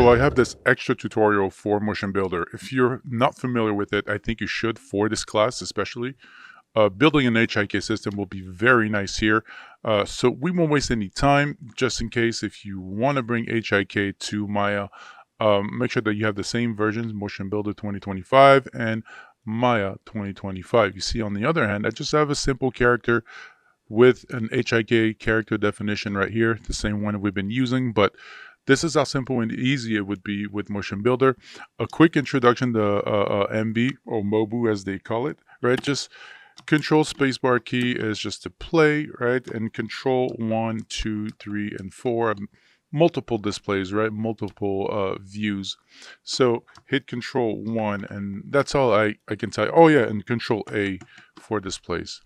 So I have this extra tutorial for Motion Builder. If you're not familiar with it, I think you should for this class especially. Building an HIK system will be very nice here. So we won't waste any time. Just in case, if you want to bring HIK to Maya, make sure that you have the same versions, Motion Builder 2025 and Maya 2025. You see on the other hand, I just have a simple character with an HIK character definition right here, the same one we've been using, but this is how simple and easy it would be with Motion Builder. A quick introduction to MB or Mobu as they call it, right? Just Control spacebar key is just to play, right? And Control 1, 2, 3, and 4, multiple displays, right? Multiple views. So hit Control 1, and that's all I can tell you. Oh yeah, and Control A for displays.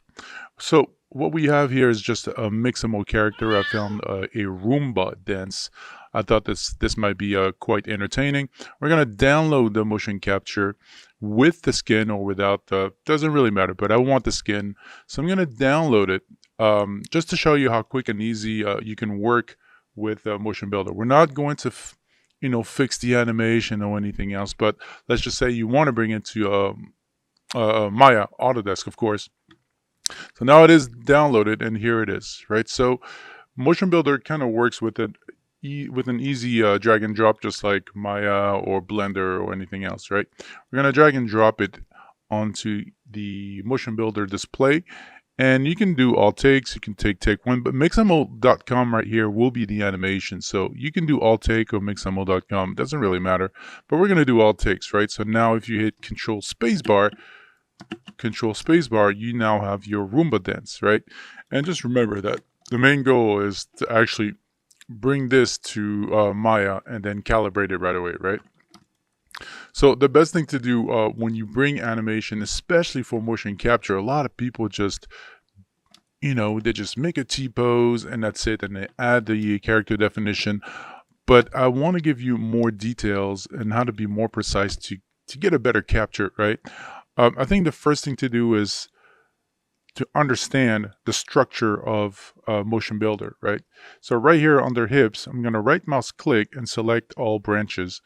So what we have here is just a mixamo character. I found a Roomba dance. I thought this might be quite entertaining. We're gonna download the motion capture with the skin or without. Doesn't really matter, but I want the skin, so I'm gonna download it just to show you how quick and easy you can work with Motion Builder. We're not going to fix the animation or anything else, but let's just say you want to bring it to Maya Autodesk, of course. So now it is downloaded, and here it is, right? So Motion Builder kind of works with it with an easy drag and drop, just like Maya or Blender or anything else, right? We're gonna drag and drop it onto the Motion Builder display, and you can do all takes. You can take one, but mixamo.com right here will be the animation. So you can do all take or mixamo.com, doesn't really matter, but we're gonna do all takes, right? So now if you hit Control spacebar, you now have your Roomba dance, right? And just remember that the main goal is to actually bring this to Maya and then calibrate it right away, right? So the best thing to do when you bring animation, especially for motion capture, a lot of people just, they just make a T-pose and that's it, and they add the character definition. But I want to give you more details and how to be more precise to get a better capture, right? I think the first thing to do is to understand the structure of Motion Builder, right? So right here under hips, I'm going to right mouse click and select all branches.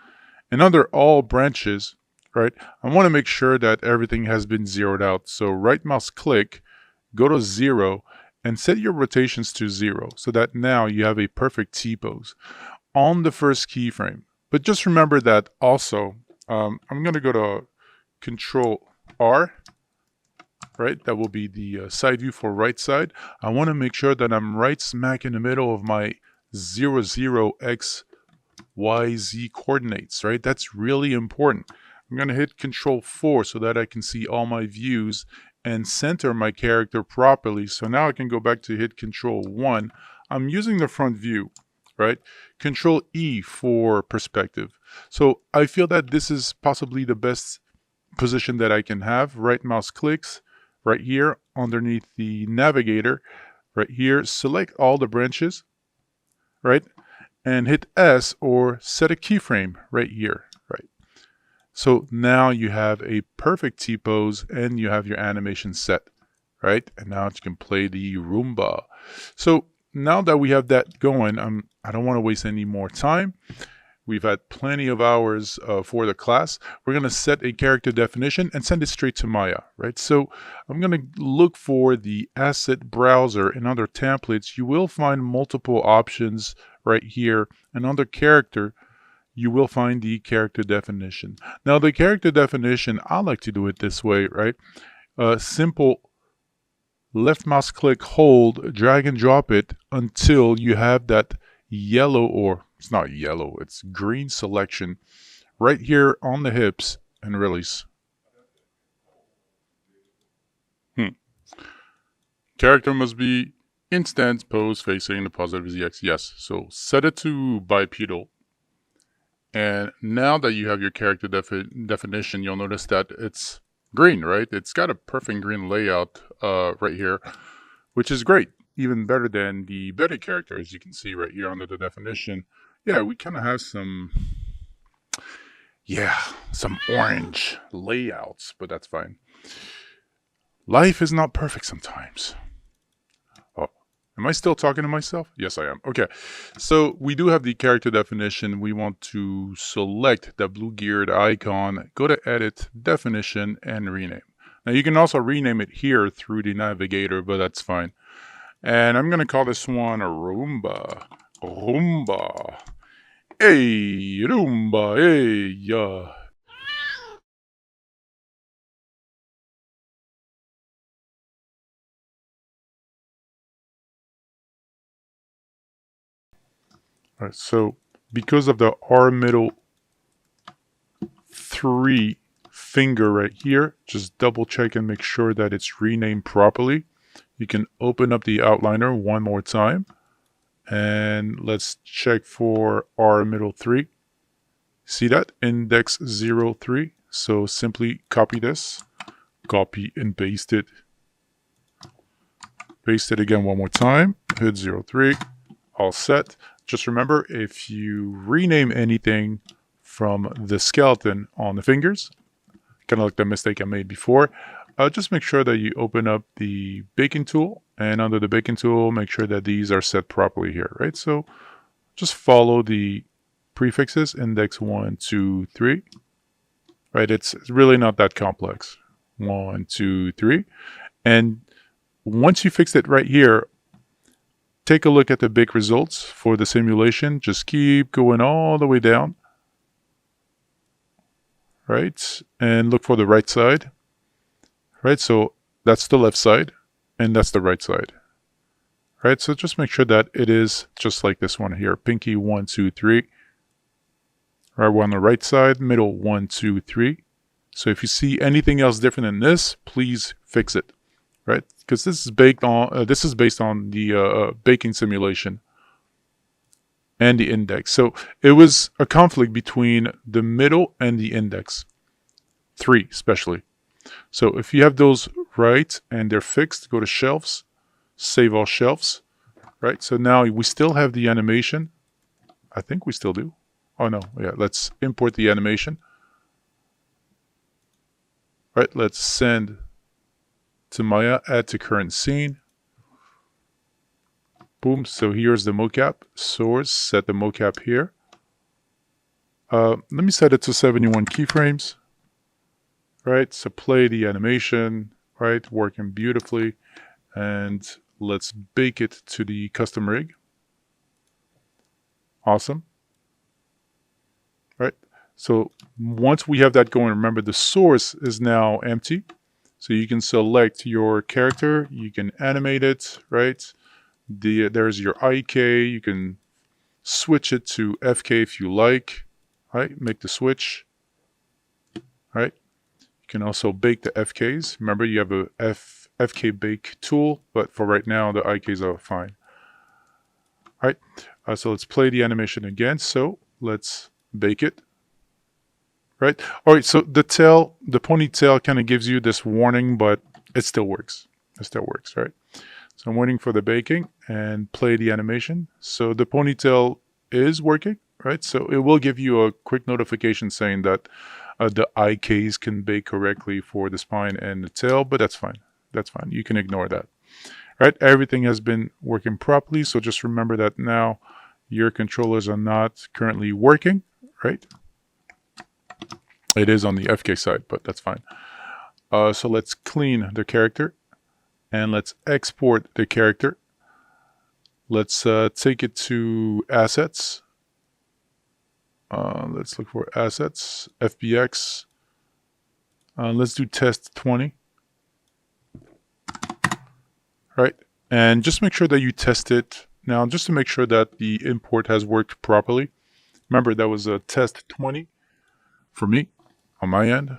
And under all branches, right, I want to make sure that everything has been zeroed out. So right mouse click, go to 0, and set your rotations to 0 so that now you have a perfect T-pose on the first keyframe. But just remember that also, I'm going to go to Control R, right? That will be the side view for right side. I want to make sure that I'm right smack in the middle of my 00x YZ coordinates, right? That's really important. I'm going to hit Control 4 so that I can see all my views and center my character properly. So now I can go back to hit Control 1. I'm using the front view, right? Control E for perspective. So I feel that this is possibly the best position that I can have. Right mouse clicks right here underneath the navigator, right here, select all the branches, right? And hit S or set a keyframe right here, right? So now you have a perfect T-pose and you have your animation set, right? And now you can play the Roomba. So now that we have that going, I don't want to waste any more time. We've had plenty of hours for the class. We're going to set a character definition and send it straight to Maya, right? So I'm going to look for the asset browser, and under templates, you will find multiple options right here. And under character, you will find the character definition. Now, the character definition, I like to do it this way, right? Simple left mouse click, hold, drag and drop it until you have that yellow, or it's not yellow, it's green selection right here on the hips, and release. Character must be instant pose facing the positive ZX. Yes, so set it to bipedal. And now that you have your character definition, you'll notice that it's green, right? It's got a perfect green layout right here, which is great. Even better than the Betty character, as you can see right here under the definition. Yeah, we kind of have some orange layouts, but that's fine. Life is not perfect sometimes. Oh, Am I still talking to myself? Yes, I am. Okay, so we do have the character definition. We want to select the blue geared icon, go to Edit, Definition, and Rename. Now you can also rename it here through the navigator, but that's fine. And I'm going to call this one a Roomba. Roomba. Hey, Roomba, hey, yeah. All right, so because of the R middle 3 finger right here, just double check and make sure that it's renamed properly. You can open up the outliner one more time and let's check for R middle 3. See that? Index 03. So simply copy this, copy and paste it. Paste it again one more time, hit 03, all set. Just remember, if you rename anything from the skeleton on the fingers, kind of like the mistake I made before, just make sure that you open up the baking tool, and under the baking tool, make sure that these are set properly here, right? So just follow the prefixes, index 1, 2, 3, right? It's really not that complex. 1, 2, 3. And once you fix it right here, take a look at the big results for the simulation. Just keep going all the way down, right? And look for the right side, right? So that's the left side, and that's the right side, right? So just make sure that it is just like this one here. Pinky 1, 2, 3. Right, we're on the right side, middle 1, 2, 3. So if you see anything else different than this, please fix it, right? Because this is based on the baking simulation and the index. So it was a conflict between the middle and the index 3 especially. So if you have those right and they're fixed, go to shelves, save all shelves, right? So now we still have the animation. I think we still do. Oh no, yeah, let's import the animation. Right, let's send to Maya, add to current scene. Boom, so here's the mocap source, set the mocap here. Let me set it to 71 keyframes. Right, so play the animation, right, working beautifully. And let's bake it to the custom rig. Awesome. Right, so once we have that going, remember the source is now empty. So you can select your character, you can animate it, right? There's your IK, you can switch it to FK if you like, right? Make the switch, right? You can also bake the FKs. Remember, you have a FK bake tool, but for right now, the IKs are fine. All right, so let's play the animation again. So let's bake it. Right. All right. So the ponytail kind of gives you this warning, but it still works. It still works, right? So I'm waiting for the baking and play the animation. So the ponytail is working, right? So it will give you a quick notification saying that the IKs can bake correctly for the spine and the tail, but that's fine. That's fine. You can ignore that, right? Everything has been working properly. So just remember that now your controllers are not currently working, right? It is on the FK side, but that's fine. So let's clean the character and let's export the character. Let's take it to assets. Let's look for assets, FBX. Let's do test 20. Right, and just make sure that you test it. Now, just to make sure that the import has worked properly. Remember, that was a test 20 for me. On my end,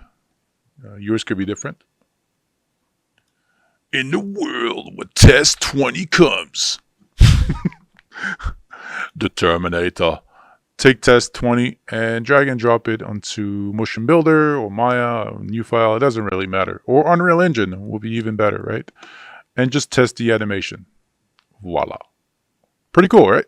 yours could be different. In the world where test 20 comes, the Terminator. Take test 20 and drag and drop it onto Motion Builder or Maya, or new file. It doesn't really matter. Or Unreal Engine will be even better, right? And just test the animation. Voila. Pretty cool, right?